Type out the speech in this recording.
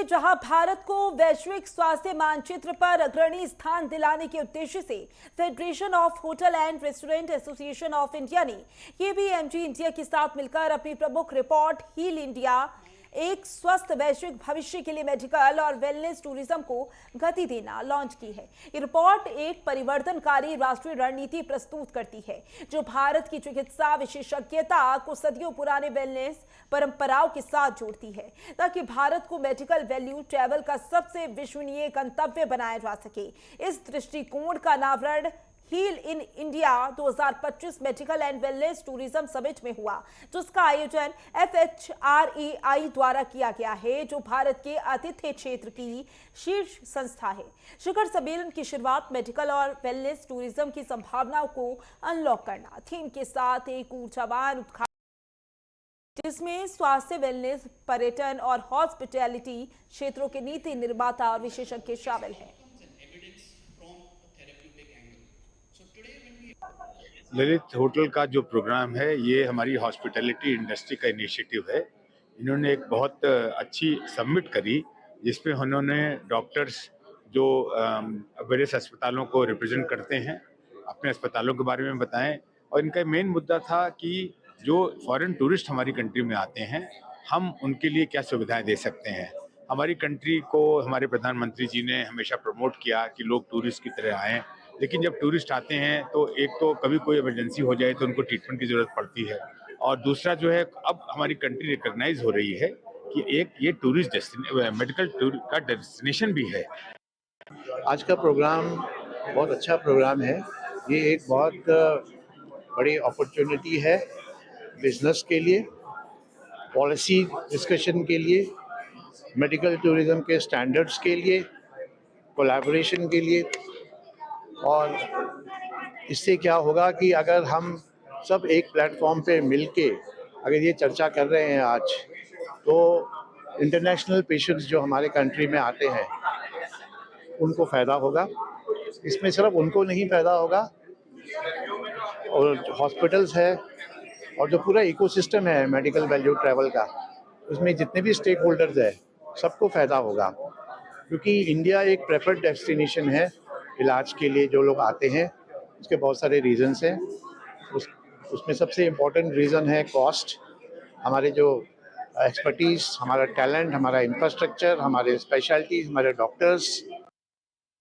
जहां भारत को वैश्विक स्वास्थ्य मानचित्र पर अग्रणी स्थान दिलाने के उद्देश्य से federation of hotel and restaurant association of India ने केपीएमजी इंडिया के साथ मिलकर अपनी प्रमुख रिपोर्ट हील इंडिया एक स्वस्थ वैश्विक भविष्य के लिए मेडिकल और वेलनेस टूरिज्म को गति देना लॉन्च की है। ये रिपोर्ट एक परिवर्तनकारी राष्ट्रीय रणनीति प्रस्तुत करती है जो भारत की चिकित्सा विशेषज्ञता को सदियों पुराने वेलनेस परंपराओं के साथ जोड़ती है ताकि भारत को मेडिकल वैल्यू ट्रैवल का सबसे विश्वसनीय गंतव्य बनाया जा सके। इस दृष्टिकोण का अनावरण heal in India 2025 medical and wellness tourism summit में हुआ, जिसका आयोजन FHRAI द्वारा किया गया है, जो भारत के आतिथ्य क्षेत्र की शीर्ष संस्था है। शिखर सम्मेलन की शुरुआत मेडिकल और वेलनेस टूरिज्म की संभावनाओं को अनलॉक करना थीम के साथ एक ऊर्जावान उद्घाटन जिसमें स्वास्थ्य, वेलनेस, पर्यटन और हॉस्पिटैलिटी क्षेत्रों के नीति निर्माता और विशेषज्ञ शामिल हैं। ललित होटल का जो प्रोग्राम है ये हमारी हॉस्पिटैलिटी इंडस्ट्री का इनिशिएटिव है। इन्होंने एक बहुत अच्छी सबमिट करी जिसमें उन्होंने डॉक्टर्स जो वेरियस अस्पतालों को रिप्रेजेंट करते हैं अपने अस्पतालों के बारे में बताएं, और इनका मेन मुद्दा था कि जो फॉरेन टूरिस्ट हमारी कंट्री में आते हैं हम उनके लिए क्या सुविधाएं दे सकते हैं। हमारी कंट्री को हमारे प्रधानमंत्री जी ने हमेशा प्रमोट किया कि लोग टूरिस्ट की तरह आएँ, लेकिन जब टूरिस्ट आते हैं तो एक तो कभी कोई इमरजेंसी हो जाए तो उनको ट्रीटमेंट की ज़रूरत पड़ती है, और दूसरा जो है अब हमारी कंट्री रिकॉग्नाइज हो रही है कि एक ये टूरिस्ट मेडिकल टूर का डेस्टिनेशन भी है। आज का प्रोग्राम बहुत अच्छा प्रोग्राम है। ये एक बहुत बड़ी अपॉर्चुनिटी है बिजनेस के लिए, पॉलिसी डिस्कशन के लिए, मेडिकल टूरिज्म के स्टैंडर्ड्स के लिए, कोलैबोरेशन के लिए। और इससे क्या होगा कि अगर हम सब एक प्लेटफॉर्म पे मिलके अगर ये चर्चा कर रहे हैं आज, तो इंटरनेशनल पेशेंट्स जो हमारे कंट्री में आते हैं उनको फ़ायदा होगा। इसमें सिर्फ उनको नहीं फ़ायदा होगा, और हॉस्पिटल्स है और जो पूरा इकोसिस्टम है मेडिकल वैल्यू ट्रैवल का, उसमें जितने भी स्टेक होल्डर्स हैं सबको फ़ायदा होगा, क्योंकि इंडिया एक प्रेफर्ड डेस्टिनेशन है इलाज के लिए। जो लोग आते हैं उसके बहुत सारे रीज़न्स हैं। उसमें सबसे इम्पोर्टेंट रीज़न है कॉस्ट। हमारे जो एक्सपर्टीज़, हमारा टैलेंट, हमारा इंफ्रास्ट्रक्चर, हमारे स्पेशलिटीज़, हमारे डॉक्टर्स